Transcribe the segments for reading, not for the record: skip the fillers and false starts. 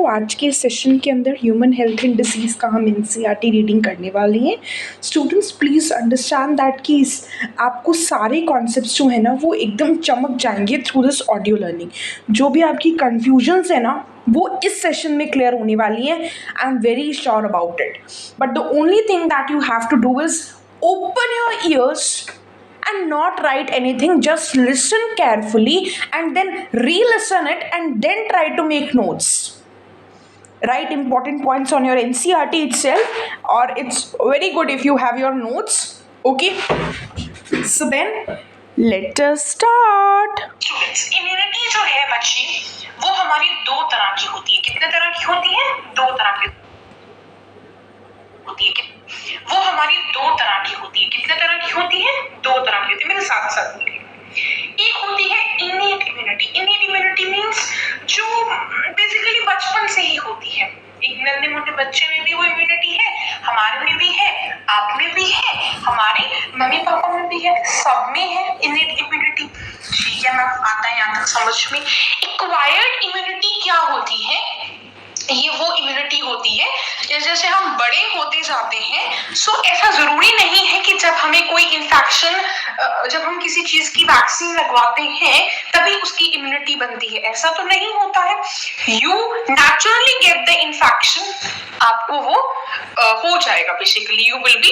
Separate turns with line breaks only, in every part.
आज के सेशन के अंदर ह्यूमन हेल्थ एंड डिसीज़ का हम एनसीईआरटी रीडिंग करने वाले हैं। स्टूडेंट्स प्लीज़ अंडरस्टैंड दैट कि आपको सारे कॉन्सेप्ट्स जो है ना वो एकदम चमक जाएंगे थ्रू दिस ऑडियो लर्निंग। जो भी आपकी कन्फ्यूजन्स है ना वो इस सेशन में क्लियर होने वाली हैं। I am very sure about it. But the only thing that you have to do is open your ears and not write anything. Just listen carefully and then re-listen it and then try to make notes. Write important points on your NCERT itself, or it's very good if you have your notes. Okay, so then let us start.
Students, immunity जो है बच्चे वो हमारी दो तरह की होती है। कितने तरह की होती है? दो तरह की होती है। वो हमारी दो तरह की होती है। कितने तरह की होती है? दो तरह की होती है। मेरे साथ साथ बोलिए। एक होती है innate immunity. Innate immunity means जो बेसिकली बचपन से ही होती है। एक नन्हे मुन्ने बच्चे में भी वो इम्यूनिटी है, हमारे में भी है, आप में भी है, हमारे मम्मी पापा में भी है, सब में है इनेट इम्यूनिटी। ठीक है मैम, आता है यहाँ तक समझ में। एक्वायर्ड इम्यूनिटी क्या होती है? ये वो इम्यूनिटी होती है जैसे जैसे हम बड़े होते जाते हैं। सो ऐसा जरूरी नहीं है कि जब हमें कोई इन्फेक्शन, जब हम किसी चीज की वैक्सीन लगवाते हैं तभी उसकी इम्यूनिटी बनती है। ऐसा तो नहीं होता है। You naturally get the infection, आपको वो हो जाएगा। Basically you will be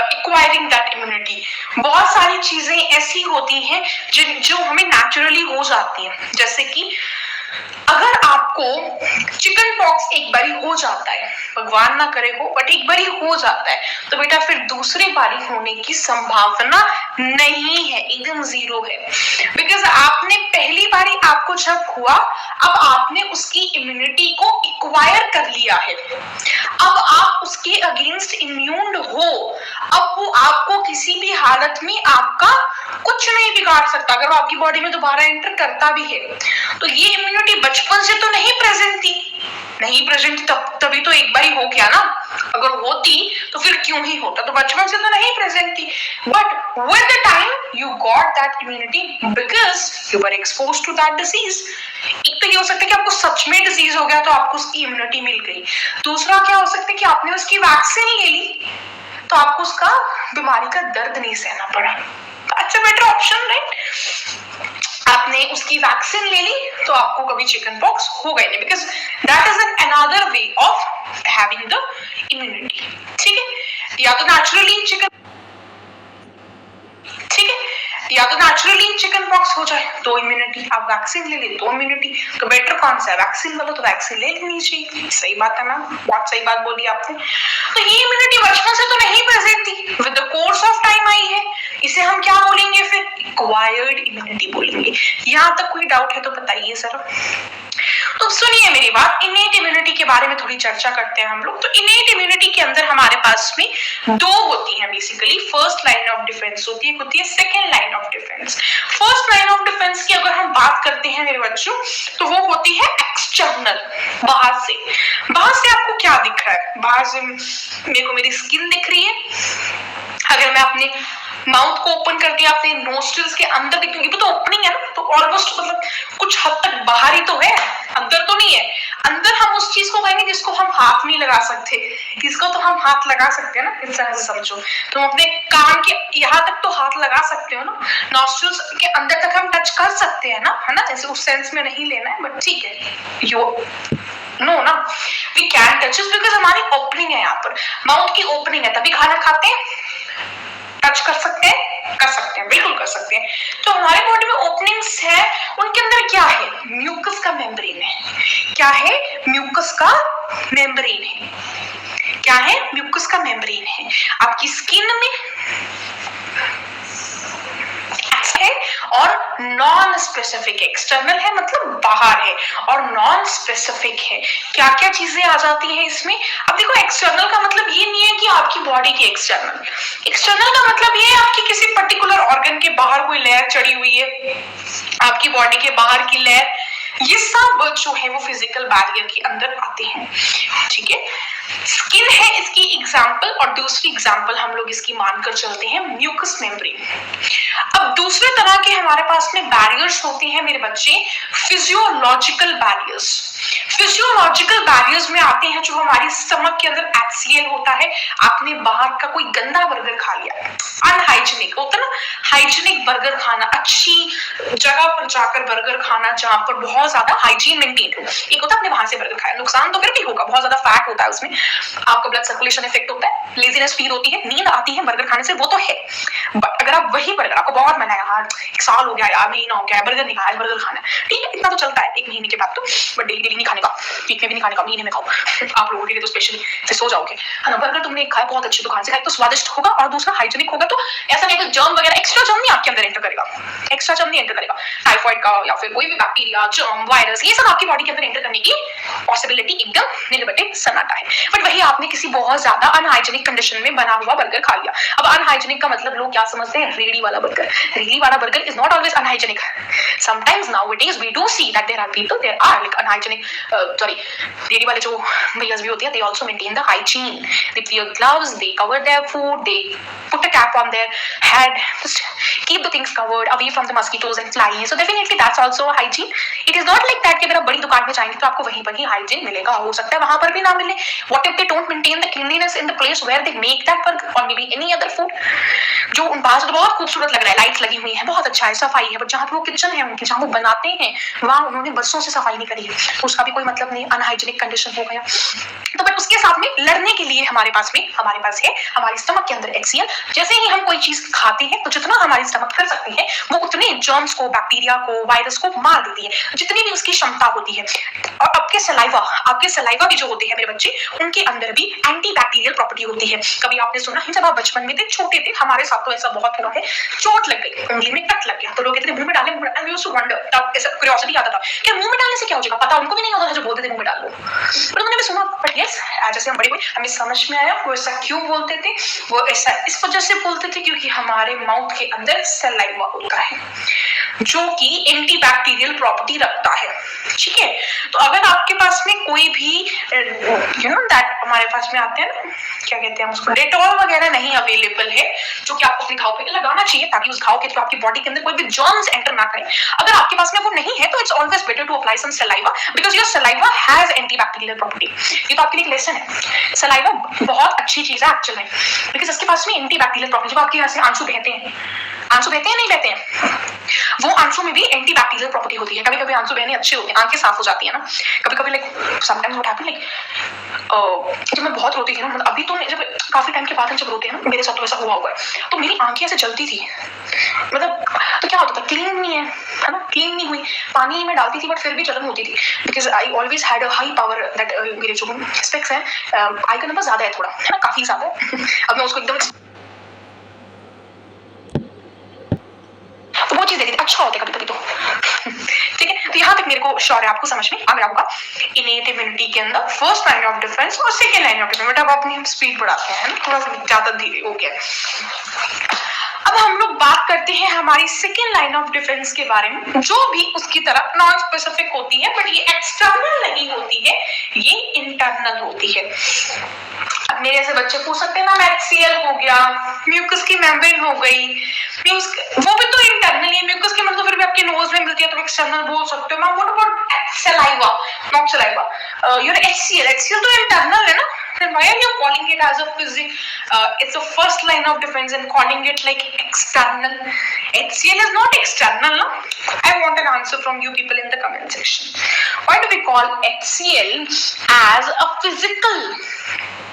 acquiring that immunity. बहुत सारी चीजें ऐसी होती हैं जो हमें नेचुरली हो जाती हैं। जैसे कि अगर आपको चिकन पॉक्स एक बारी हो जाता है, भगवान ना करे हो, बट एक बारी हो जाता है, तो बेटा फिर दूसरी बारी होने की संभावना नहीं है, एकदम जीरो है। बिकॉज आपने पहली बारी आपको जब हुआ, अब आपने उसकी इम्यूनिटी को एक्वायर कर लिया है। अब आप उसके अगेंस्ट इम्यून हो। अब वो आपको किसी भी हालत में आपका कुछ नहीं बिगाड़ सकता अगर वो आपकी बॉडी में दोबारा एंटर करता भी है। तो ये इम्यूनिटी बचपन से तो नहीं प्रेजेंट थी, तभी तो एक बार ही हो गया ना। अगर होती तो फिर क्यों ही होता? तो बचपन से तो नहीं प्रेजेंट थी, but with the time you got that immunity because you were exposed to that disease. एक तो ये हो सकता है कि आपको सच में डिसीज हो गया तो आपको उसकी इम्यूनिटी मिल गई। दूसरा क्या हो सकता है कि आपने उसकी वैक्सीन ले ली तो आपको उसका बीमारी का दर्द नहीं सहना पड़ा। अच्छा बेटर ऑप्शन, राइट? आपने उसकी वैक्सीन ले ली तो आपको कभी चिकन पॉक्स होगा ही नहीं, because that is an another way of having the immunity. ठीक है, या तो नेचुरली चिकन पॉक्स हो जाए तो इम्यूनिटी, आप वैक्सीन ले ले तो इम्यूनिटी। तो बेटर कौन सा है? वैक्सीन वाला तो वैक्सीन ले लेनी चाहिए। सही बात है मैम, बहुत सही बात बोली आपने। तो ये इम्यूनिटी बचपन से तो नहीं प्रेजेंट थी, with the course of time I है। इसे हम क्या बोलेंगे फिर? एक्वायर्ड इम्यूनिटी बोलेंगे। यहाँ तक कोई डाउट है तो बताइए जरा। तो सुनिए मेरी बात, इनेट इम्यूनिटी के बारे में थोड़ी चर्चा करते हैं हम लोग। तो इनेट इम्यूनिटी के अंदर हमारे पास में दो होती हैं basically. First line of defence होती है second line of defence. First line of defence की अगर हम बात करते हैं मेरे बच्चों, तो वो होती है एक्सटर्नल, बाहर से। बाहर से आपको क्या दिख रहा है? बाहर से मेरे को मेरी स्किन दिख रही है। अगर मैं अपने माउथ को ओपन कर दिया, अपने नोस्ट्रिल्स के अंदर देखूंगी तो ओपनिंग है ना, तो ऑलमोस्ट मतलब कुछ हद तक बाहर ही तो है, अंदर तो नहीं है। अंदर हम उस चीज को कहेंगे जिसको हम हाथ नहीं लगा सकते। इसको तो हम हाथ लगा सकते हैं ना, इस तरह से समझो। तो हम अपने कान के यहाँ तक तो हाथ लगा सकते हो ना, नोस्ट्रिल्स के अंदर तक हम टच कर सकते हैं ना, है ना? जैसे उस सेंस में नहीं लेना है, बट ठीक है, नो ना, we can touch it because हमारी ओपनिंग है। यहाँ पर माउथ की ओपनिंग है, तभी खाना खाते हैं। टच कर सकते हैं, बिल्कुल कर सकते हैं। तो हमारे बॉडी में ओपनिंग्स है, उनके अंदर क्या है? म्यूकस का मेम्ब्रेन है। क्या है? म्यूकस का मेम्ब्रेन है। क्या है? म्यूकस का मेम्ब्रेन है। आपकी स्किन में है और नॉन स्पेसिफिक। एक्सटर्नल है मतलब बाहर है, और नॉन स्पेसिफिक है। क्या क्या चीजें आ जाती हैं इसमें? अब देखो, एक्सटर्नल का मतलब ये नहीं है कि आपकी बॉडी की एक्सटर्नल का मतलब ये है आपकी किसी पर्टिकुलर ऑर्गन के बाहर कोई लेयर चढ़ी हुई है, आपकी बॉडी के बाहर की लेयर। ये सब जो है वो फिजिकल बैरियर के अंदर आते हैं। ठीक है, स्किन है इसकी एग्जाम्पल, और दूसरी एग्जाम्पल हम लोग इसकी मानकर चलते हैं म्यूकस मेम्ब्रेन। अब दूसरे तरह के हमारे पास में बैरियर्स होते हैं मेरे बच्चे, फिजियोलॉजिकल बैरियर्स। फिजियोलॉजिकल बैरियर्स में आते हैं जो हमारी स्टमक के अंदर HCl होता है। आपने बाहर का कोई गंदा बर्गर खा लिया, अनहाइजीनिक होता है ना, हाइजीनिक बर्गर खाना, अच्छी जगह पर जाकर बर्गर खाना जहां पर बहुत ज्यादा हाइजीन मेंटेन हो। एक होता है आपने वहां से बर्गर खाया, नुकसान तो फिर भी होगा, बहुत ज्यादा फैट होता है उसमें, आपका ब्लड सर्कुलेशन इफेक्ट होता है, लेजीनेस फील होती है, नींद आती है बर्गर खाने से, वो तो है। बट अगर आप वही बर्गर, आपको बहुत मन है यार, 1 साल हो गया यार, महीना हो गया बर्गर नहीं खाया, बर्गर खाना है, ठीक है इतना तो चलता है 1 महीने के बाद तो, बट डेली डेली नहीं खाने का, वीक में भी नहीं खाने का, महीने में खाओ आप लोगों के लिए तो स्पेशली, फिर सो जाओगे है ना। बर्गर तुमने खाया बहुत अच्छी दुकान से खाया तो स्वादिष्ट होगा, और दूसरा हाइजीनिक होगा, तो ऐसा नहीं कि जर्म वगैरह, एक्स्ट्रा जर्म नहीं आपके अंदर एंटर करेगा, एक्स्ट्रा जर्म नहीं एंटर करेगा, टाइफाइड का या फिर कोई भी बैक्टीरिया, जर्म, वायरस, ये सब आपकी बॉडी के अंदर एंटर करने की पॉसिबिलिटी एकदम नीलबटे सन्नाटा है। बट वही आपने किसी बहुत ज्यादा अनहाइजीनिक कंडीशन में बना हुआ बर्गर खा लिया। अब अनहाइजीनिक का मतलब लोग क्या समझते हैं, रेडी वाला बर्गर। रेडी वाला burger is not always unhygienic, sometimes nowadays we do see that there are people, there are like unhygienic, sorry रेडी वाले जो भैयास भी होते हैं, they also maintain the hygiene, they wear gloves, they cover their food, they put a cap on their head, just keep the things covered away from the mosquitoes and flies, so definitely that's also a hygiene. It is not like that कि अगर आप बड़ी दुकान पे जाएंगे तो आपको वहीं पर ही हाइजीन मिलेगा, हो सकता है वहां पर भी ना मिले। What if they don't maintain the cleanliness in the place where they make that burger or maybe any other food? जो उन बाहर तो बहुत खूबसूरत लग रहा है, लाइट्स लगी हुई है, बहुत अच्छा है, सफाई है, बट जहाँ पे वो किचन है उनकी, जहाँ वो बनाते हैं वहां उन्होंने बरसों से सफाई नहीं करी है, उसका भी कोई मतलब नहीं, अनहाइजीनिक कंडीशन हो गया। तो बट उसके साथ में लड़ने के लिए हमारे पास है हमारी स्टमक के अंदर HCl। जैसे ही हम कोई चीज खाते हैं तो जितना हमारी स्टमक कर सकती है वो उतने जर्म्स को, बैक्टीरिया को, वायरस को मार देती है, जितनी भी उसकी क्षमता होती है। और आपके सलाइवा भी जो होते हैं मेरे बच्चे, उनके अंदर भी एंटी बैक्टीरियल प्रॉपर्टी होती है। कभी आपने सुना है जब आप बचपन में थे, छोटे थे, हमारे साथ तो ऐसा बहुत हुआ है, चोट लग गई, उंगली में कट लग गया, तो लोग कहते थे मुंह में डालें, आई यूज्ड टू वंडर, तब ऐसा क्यूरियोसिटी आता था कि मुंह में डालने से क्या हो जाएगा, पता उनको भी नहीं होता था जो बोलते थे मुंह में डाल लो, पर उन्होंने भी सुना। बट यस, जैसे हम बड़े हुए हमें समझ में आया वो ऐसा क्यों बोलते थे, वो ऐसा इस वजह से बोलते थे क्योंकि हमारे माउथ के अंदर सलाइवा होता है जो कि एंटीबैक्टीरियल प्रॉपर्टी रखता है, ठीक है। तो अगर आपके पास में कोई भी यू नो दैट हमारे पास में आते हैं ना, क्या कहते हैं उसको, डेटॉल वगैरह नहीं अवेलेबल है, जो कि आपको अपने घाव पे लगाना चाहिए ताकि उस घाव के थ्रू आपकी बॉडी के अंदर कोई भी जर्म्स एंटर ना करें। अगर आपके पास में वो नहीं है तो it's always better to apply some saliva because your saliva has antibacterial property. ये तो आपके लिए एक लेसन है, सलाइवा बहुत अच्छी चीज है एक्चुअल में, बिकॉज इसके पास में एंटीबैक्टीरियल प्रॉपर्टी। जब आपके यहाँ से आंसू बहते हैं नहीं बहते हैं, वो आंसू में भी एंटीबैक्टीरियल प्रॉपर्टी होती है। कभी कभी आंसू बहने अच्छे होते हैं, आंखें साफ हो जाती है ना, कभी कभी like sometimes what happen like जब मैं बहुत रोती थी ना, मतलब अभी तो जब काफी टाइम के बाद हम जब रोते हैं ना, मेरे साथ तो ऐसा हुआ हुआ है, तो मेरी आंखें ऐसे जलती थी, मतलब तो क्या होता था, क्लीन नहीं है ना, क्लीन नहीं हुई, पानी में डालती थी बट फिर भी जलन होती थी, because I always had a high power that, मेरे जो स्पेक्स है आई का नंबर ज्यादा है थोड़ा, है ना, काफी ज्यादा है। अब मैं उसको एकदम तो वो चीज देखी थी, अच्छा होता है कभी कभी तो ठीक है। तो यहाँ तक मेरे को श्योर है आपको समझ में आ गया होगा इनेट इम्यूनिटी के अंदर फर्स्ट लाइन ऑफ डिफेंस और सेकेंड लाइन ऑफ डिफेंस। अब अपनी स्पीड बढ़ाते हैं ना, थोड़ा सा ज्यादा धीरे हो गया। अब हम लोग बात करते हैं हमारी सेकेंड लाइन ऑफ डिफेंस के बारे में, जो भी उसकी तरह नॉन स्पेसिफिक होती है, बट ये एक्सटर्नल नहीं होती है, ये इंटरनल होती है। अब मेरे ऐसे बच्चे पूछ सकते हैं ना, HCl हो गया, म्यूकस की मेम्ब्रेन हो गई, वो भी तो इंटरनल है, म्यूकस की मतलब फिर भी आपके नोज में मिलती है तो एक्सटर्नल बोल सकते हो। Ma'am what about saliva, not saliva, your HCl तो इंटरनल है ना, then why are you calling it as a it's the first line of defense and calling it like external? HCl is not external, no? I want an answer from you people in the comment section. Why do we call HCl as a physical,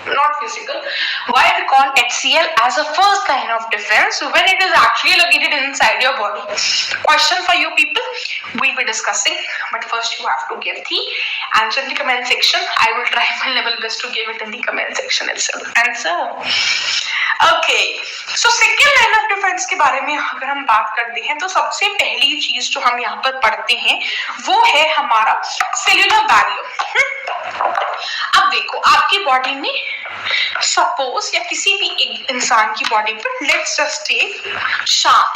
not physical, why do we call HCl as a first line of defense when it is actually located inside your body? Question for you people, we'll be discussing, but first you have to give the answer in the comment section. I will try my level best to give it in the comment section itself. Answer. Okay. So second line of defense के बारे में अगर हम बात करते हैं तो सबसे पहली चीज जो हम यहाँ पर पढ़ते हैं वो है हमारा सेल्यूलर बैरियर। अब देखो आपकी बॉडी में सपोज या किसी भी एक इंसान की बॉडी पर लेट्स जस्ट टेक शाम,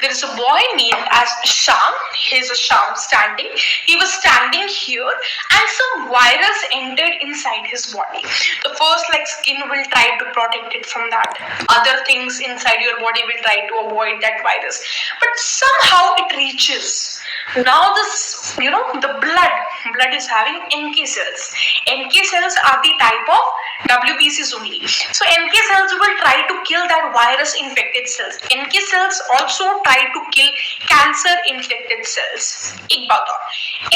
there is a boy named as Sham. He is a Sham standing. He was standing here and some virus entered inside his body. The first like skin will try to protect it from that. Other things inside your body will try to avoid that virus. But somehow it reaches. Now this, the blood blood is having NK cells. NK cells are the type of WBCs only. So NK cells will try to kill that virus infected cells. NK cells also try to kill cancer infected cells. एक बात और,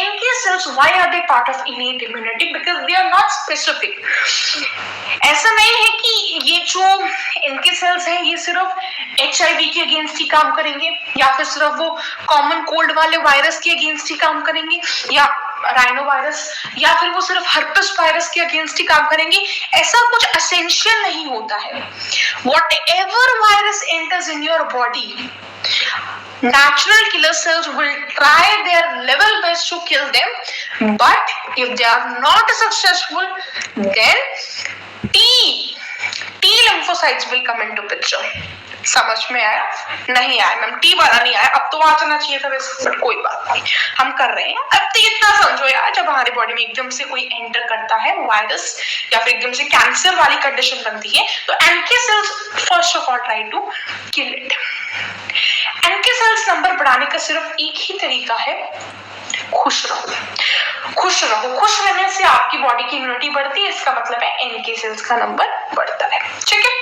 NK cells why are they part of innate immunity? Because they are not specific. ऐसा नहीं है कि ये जो NK cells हैं ये सिर्फ HIV के अगेंस्ट ही काम करेंगे, या फिर सिर्फ वो कॉमन कोल्ड वाले वायरस के अगेंस्ट ही काम करेंगे, या राइनो वायरस, या फिर वो सिर्फ हर्पस वायरस के अगेंस्ट ही काम करेंगे. ऐसा कुछ एसेंशियल नहीं होता है. Whatever virus enters in your body, natural killer cells will try their level best to kill them, but if they are not successful, then T lymphocytes will come into picture. समझ में आया? नहीं आया ma'am, T वाला नहीं आया. अब तो आ जाना चाहिए था वैसे, बट कोई बात नहीं, हम कर रहे हैं. अब तो इतना समझो यार, जब हमारी बॉडी में एकदम से कोई एंटर करता है वायरस या फिर एकदम से कैंसर वाली कंडीशन बनती है, तो NK cells first of all try to kill it. NK cells number बढ़ाने का सिर्फ एक ही तरीका है, खुश रहो. खुश रहो. खुश रहने से आपकी बॉडी की इम्यूनिटी बढ़ती है, इसका मतलब है एनके सेल्स का नंबर बढ़ता है. ठीक है.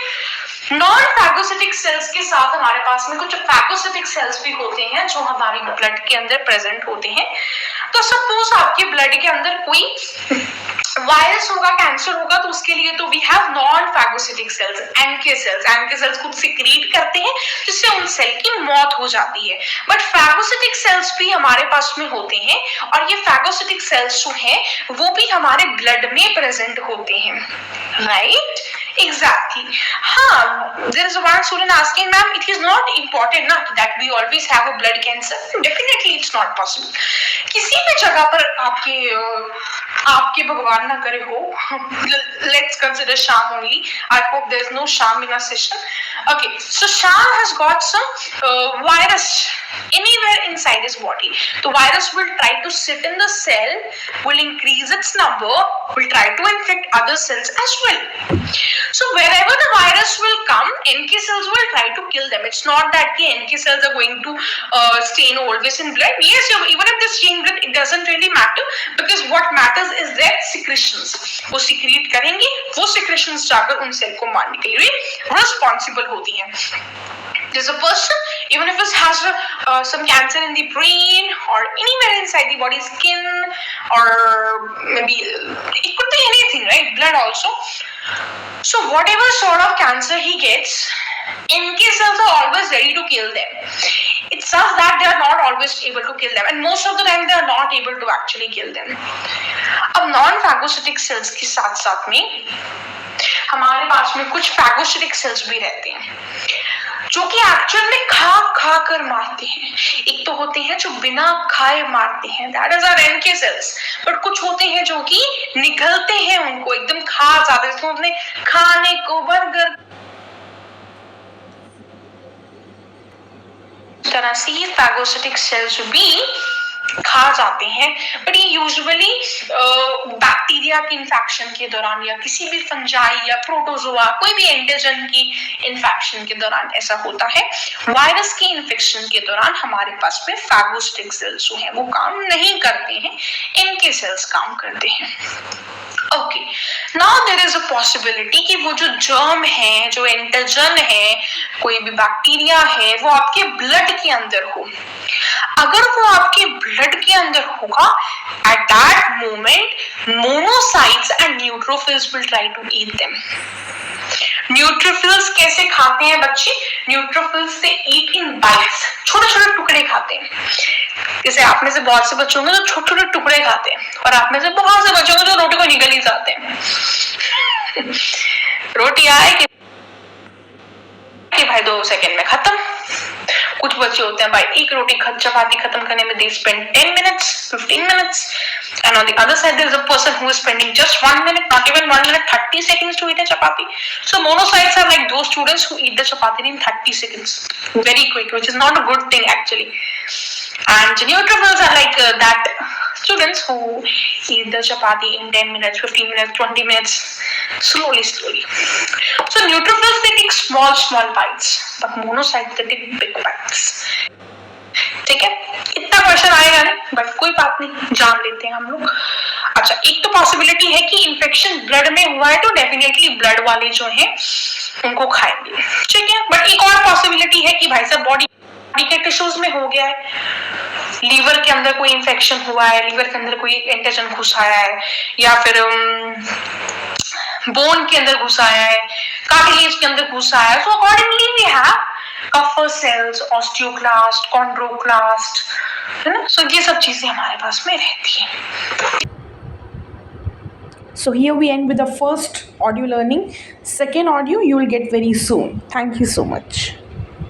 नॉन फैगोसिटिक सेल्स के साथ हमारे पास में कुछ फैगोसिटिक सेल्स भी होते हैं जो हमारी ब्लड के अंदर प्रेजेंट होते हैं. तो सपोज आपके ब्लड के अंदर कोई वायरस होगा, कैंसर होगा, तो उसके लिए तो we have non phagocytic cells, NK cells. NK cells खुद सिक्रीट करते हैं जिससे उन सेल की मौत हो जाती है. बट फैगोसिटिक सेल्स भी हमारे पास में होते हैं, और ये फैगोसिटिक सेल्स जो हैं वो भी हमारे ब्लड में प्रेजेंट होते हैं. Right? Exactly. There is one student asking, ma'am, it is not important ना that we always have a blood cancer. Definitely it's not possible. किसी भी जगह पर आपके भगवान ना करे हो, let's consider Sham only. I hope there is no Sham in our session. Okay, so Sham has got some virus anywhere inside his body. The virus will try to sit in the cell, will increase its number, will try to infect other cells as well. So wherever the virus will come, NK cells will try to kill them. It's not that the NK cells are going to stay always in blood. Yes, even if they stay in blood, it doesn't really matter, because what matters is their secretions. वो secrete करेंगी, वो secretions जाकर उन cell को मारने के लिए responsible होती हैं. There's a person, even if it has some cancer in the brain or anywhere inside the body, skin, or maybe it could be anything, right? Blood also. So whatever sort of cancer he gets, NK cells are always ready to kill them. It's just that they are not always able to kill them, and most of the time they are not able to actually kill them. अब non-phagocytic cells के साथ साथ में हमारे पास में कुछ phagocytic cells भी रहते हैं, जो कि एक्चुअल में खा कर मारते हैं. एक तो होते हैं जो बिना खाए मारते हैं, that is our NK cells. But कुछ होते हैं जो कि निगलते हैं, उनको एकदम खा जाते हैं. तो उन्हें खाने को बर्गर तरह से ये फैगोसिटिक सेल्स भी खा जाते हैं. बट ये यूजुअली बैक्टीरिया के इन्फेक्शन के दौरान, या किसी भी फंजाई या प्रोटोजोआ, कोई भी एंटीजन की इन्फेक्शन के दौरान ऐसा होता है. वायरस के इन्फेक्शन के दौरान हमारे पास में फैगोसिटिक सेल्स जो है वो काम नहीं करते हैं, इनके सेल्स काम करते हैं. Okay, now there is a possibility कि वो जो जर्म है, जो एंटीजन है, कोई भी बैक्टीरिया है, वो आपके ब्लड के अंदर हो. अगर वो आपके ब्लड के अंदर होगा, at that moment monocytes and neutrophils will try to eat them. Neutrophils कैसे खाते हैं बच्चे? न्यूट्रोफिल्स से ईट इन बाइट्स, छोटे छोटे टुकड़े खाते हैं. जैसे आप में से बहुत से बच्चे होंगे जो छोटे छोटे टुकड़े खाते हैं, और आप में से बहुत से बच्चे होंगे जो रोटी को निगल ही जाते हैं. रोटी आए कि भाई 2 सेकंड में खत्म. कुछ बच्चे होते हैं भाई एक रोटी चपाती खत्म करने में they spend 10 minutes, 15 minutes, and on the other side there is a person who is spending just 1 minute, not even 1 minute, 30 seconds to eat a chapati. So monocytes are like those students who eat the chapati in 30 seconds, very quick, which is not a good thing actually. And neutrophils are like that students who eat the chapati in 10 minutes, 15 minutes, 20 minutes, slowly. So neutrophils, they take small bites, but monocytes, they take big bites. ठीक है, इतना question आएगा ना, but कोई बात नहीं, जान लेते हैं हम लोग। अच्छा, एक तो पॉसिबिलिटी है कि इन्फेक्शन ब्लड में हुआ है तो डेफिनेटली ब्लड वाले जो हैं उनको खाएंगे, ठीक है। बट एक और पॉसिबिलिटी है कि भाई साहब बॉडी के टिश्यूज में हो गया है, लीवर के अंदर कोई इन्फेक्शन हुआ है, लीवर के अंदर कोई एंटीजन घुस आया है, या फिर बोन के अंदर घुस आया है, कार्टिलेज के अंदर घुस आया है। So accordingly we have Kupffer cells, osteoclast, chondroclast, है ना। सो ये सब चीजें हमारे पास में रहती है।
So here we end with the first audio learning. Second audio you will get very soon. Thank you so much.